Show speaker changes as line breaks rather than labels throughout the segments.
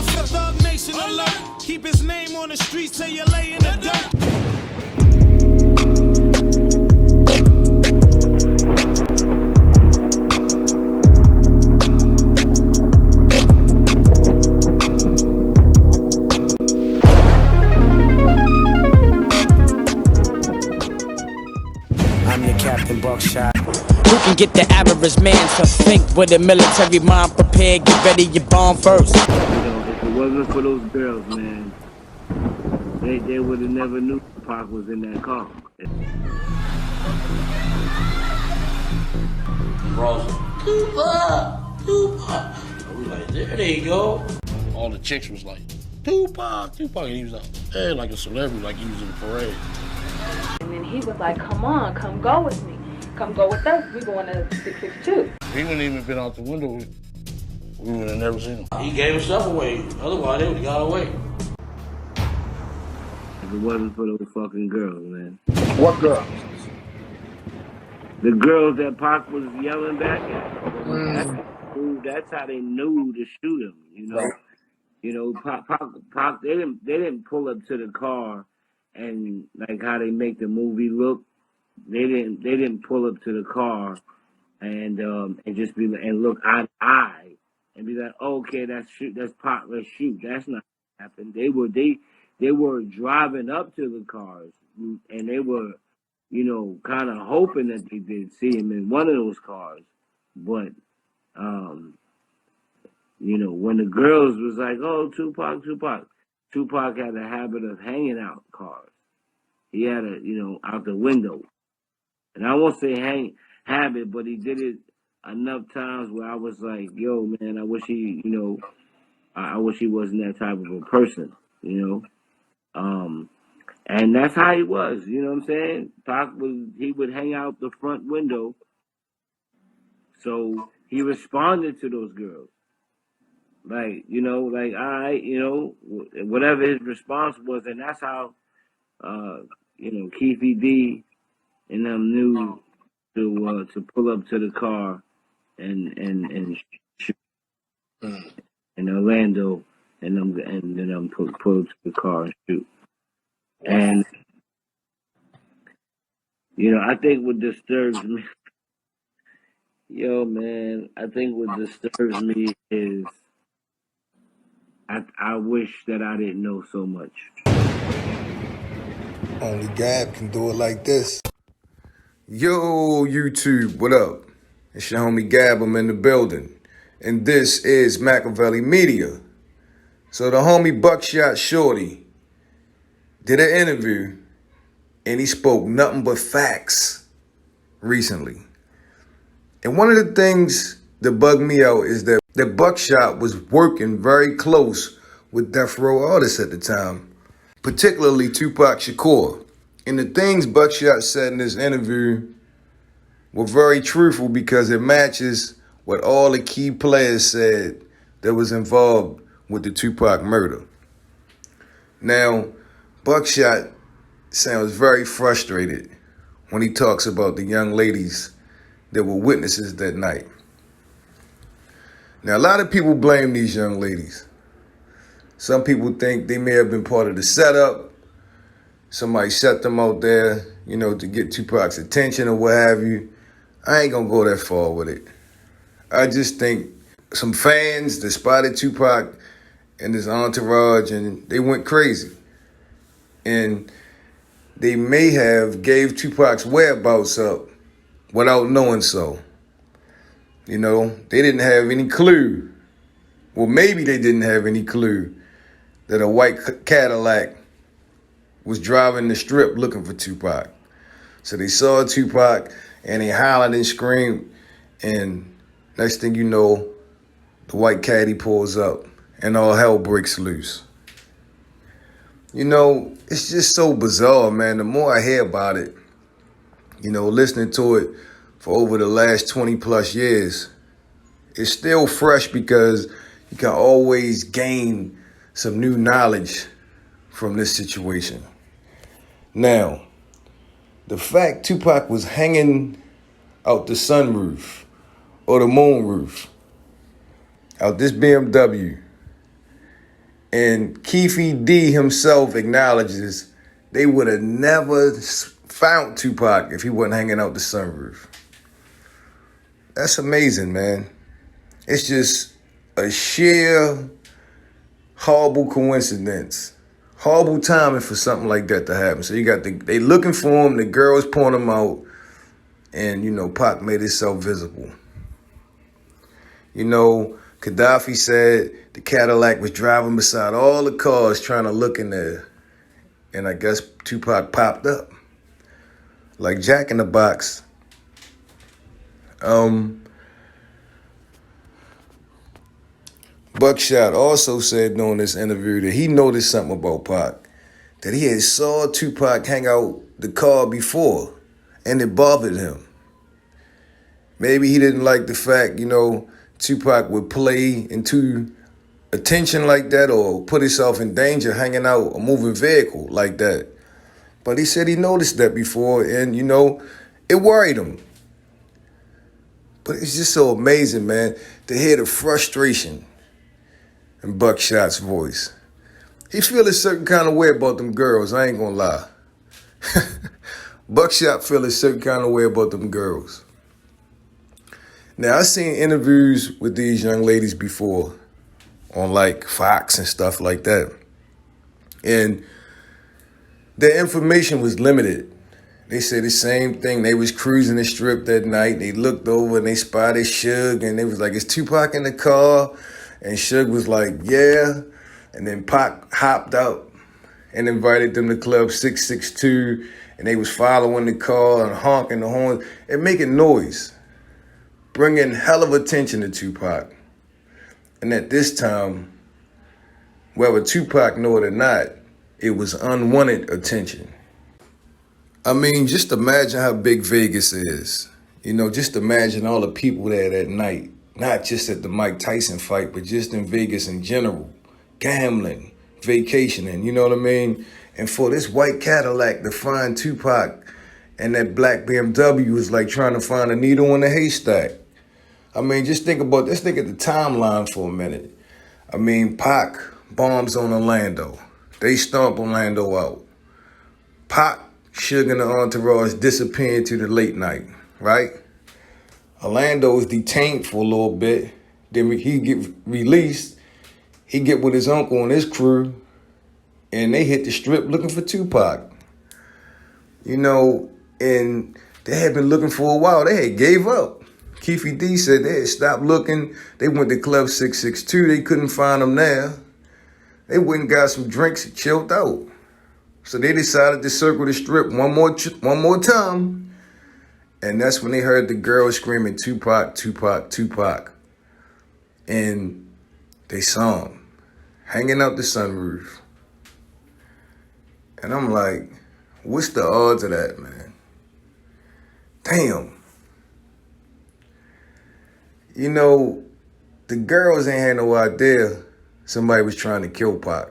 Thug Nation alert. Keep his name on the streets till you lay in the dirt.
I'm your Captain Buckshot. Who can get the average man to think with a military mind prepared? Get ready, your bomb first.
You know, if it wasn't for those girls, man, they would have never knew Tupac was in that car.
Bros, Tupac. I was like, there they go. All the chicks was like, Tupac. And he was like, hey, like a celebrity, like he was in the parade.
And then he was like, come on, come go with me. Come go with us. We going to 662.
He wouldn't even been out the window. We would have never seen him. He gave himself away. Otherwise, they would have got away.
If it wasn't for those fucking girls, man.
What girls?
The girls that Pac was yelling back at. That's how they knew to shoot him. You know. Right. You know, Pac. They didn't pull up to the car, and like how they make the movie look. They didn't pull up to the car and just be and look eye to eye and be like, okay, that's Pac, let's shoot. That's not what happened. They were driving up to the cars and they were, you know, kind of hoping that they did see him in one of those cars. But you know, when the girls was like, oh, Tupac had a habit of hanging out cars. He had out the window. And I won't say habit, but he did it enough times where I was like, yo, man, I wish he wasn't that type of a person, you know. And that's how he was, you know what I'm saying? He would hang out the front window. So he responded to those girls. Like, you know, like, all right, you know, whatever his response was. And that's how, Keefe D and them knew to pull up to the car and shoot in Orlando and them pull up to the car and shoot. And you know, I think what disturbs me, I think what disturbs me is I wish that I didn't know so much.
Only Gab can do it like this.
Yo, YouTube, what up? It's your homie Gab, I'm in the building. And this is Machiavelli Media. So the homie Buckshot Shorty did an interview and he spoke nothing but facts recently. And one of the things that bugged me out is that Buckshot was working very close with Death Row artists at the time, particularly Tupac Shakur. And the things Buckshot said in this interview were very truthful because it matches what all the key players said that was involved with the Tupac murder. Now, Buckshot sounds very frustrated when he talks about the young ladies that were witnesses that night. Now, a lot of people blame these young ladies. Some people think they may have been part of the setup. Somebody set them out there, you know, to get Tupac's attention or what have you. I ain't gonna go that far with it. I just think some fans that spotted Tupac and his entourage and they went crazy. And they may have gave Tupac's whereabouts up without knowing so. You know, they didn't have any clue. Well, maybe they didn't have any clue that a white Cadillac was driving the strip looking for Tupac. So they saw Tupac and they hollered and screamed. And next thing you know, the white caddy pulls up and all hell breaks loose. You know, it's just so bizarre, man. The more I hear about it, you know, listening to it for over the last 20 plus years, it's still fresh because you can always gain some new knowledge from this situation. Now, the fact Tupac was hanging out the sunroof or the moonroof out this BMW And Keefe D himself acknowledges they would have never found Tupac if he wasn't hanging out the sunroof. That's amazing, man. It's just a sheer horrible coincidence. Horrible timing for something like that to happen. So you got they looking for him, the girls pulling him out, and Pac made himself visible. Gaddafi said the Cadillac was driving beside all the cars trying to look in there. And I guess Tupac popped up. Like Jack in the Box. Buckshot also said during this interview that he noticed something about Pac. That he had saw Tupac hang out the car before. And it bothered him. Maybe he didn't like the fact, Tupac would play into attention like that or put himself in danger hanging out a moving vehicle like that. But he said he noticed that before and, it worried him. But it's just so amazing, man, to hear the frustration in Buckshot's voice. He feel a certain kind of way about them girls, I ain't gonna lie. Buckshot feel a certain kind of way about them girls. Now, I've seen interviews with these young ladies before on like Fox and stuff like that. And their information was limited. They said the same thing. They was cruising the strip that night. They looked over and they spotted Suge and they was like, is Tupac in the car? And Suge was like, yeah. And then Pac hopped out and invited them to Club 662. And they was following the car and honking the horns and making noise. Bringing hell of attention to Tupac. And at this time, whether Tupac knew it or not, it was unwanted attention. I mean, just imagine how big Vegas is. Just imagine all the people there that night. Not just at the Mike Tyson fight, but just in Vegas in general. Gambling, vacationing, you know what I mean? And for this white Cadillac to find Tupac and that black BMW was like trying to find a needle in a haystack. I mean, let's think at the timeline for a minute. I mean, Pac bombs on Orlando. They stomp Orlando out. Pac, Suge, and the entourage disappear into the late night, right? Orlando is detained for a little bit. Then he get released. He get with his uncle and his crew, and they hit the strip looking for Tupac. And they had been looking for a while. They had gave up. Keefe D said they had stopped looking. They went to Club 662. They couldn't find him there. They went and got some drinks and chilled out. So they decided to circle the strip one more time. And that's when they heard the girl screaming, Tupac, Tupac, Tupac. And they saw him hanging out the sunroof. And I'm like, what's the odds of that, man? Damn. The girls ain't had no idea somebody was trying to kill Pac.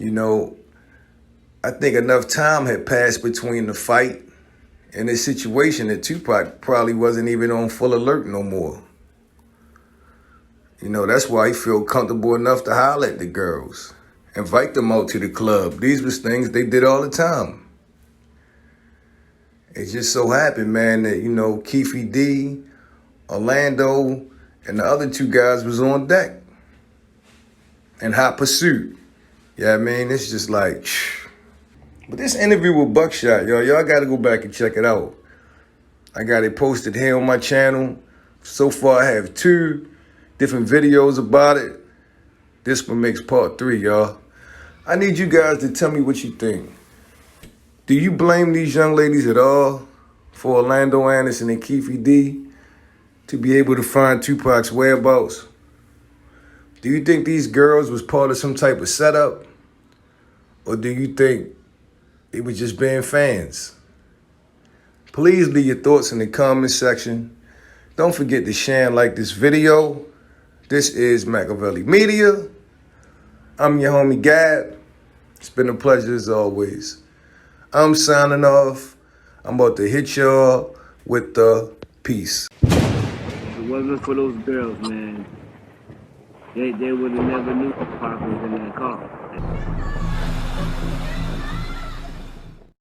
I think enough time had passed between the fight and the situation that Tupac probably wasn't even on full alert no more. That's why he felt comfortable enough to holler at the girls, invite them out to the club. These was things they did all the time. It just so happened, man, that, Keefe D, Orlando, and the other two guys was on deck in hot pursuit. Yeah, I mean, it's just like, but this interview with Buckshot, y'all got to go back and check it out. I got it posted here on my channel. So far, I have 2 different videos about it. This one makes part 3, y'all. I need you guys to tell me what you think. Do you blame these young ladies at all for Orlando Anderson and Keefe D to be able to find Tupac's whereabouts? Do you think these girls was part of some type of setup? Or do you think they were just being fans? Please leave your thoughts in the comment section. Don't forget to share and like this video. This is Machiavelli Media. I'm your homie Gab. It's been a pleasure as always. I'm signing off. I'm about to hit y'all with the peace.
If it wasn't for those girls, man, they would have never knew Pac was in that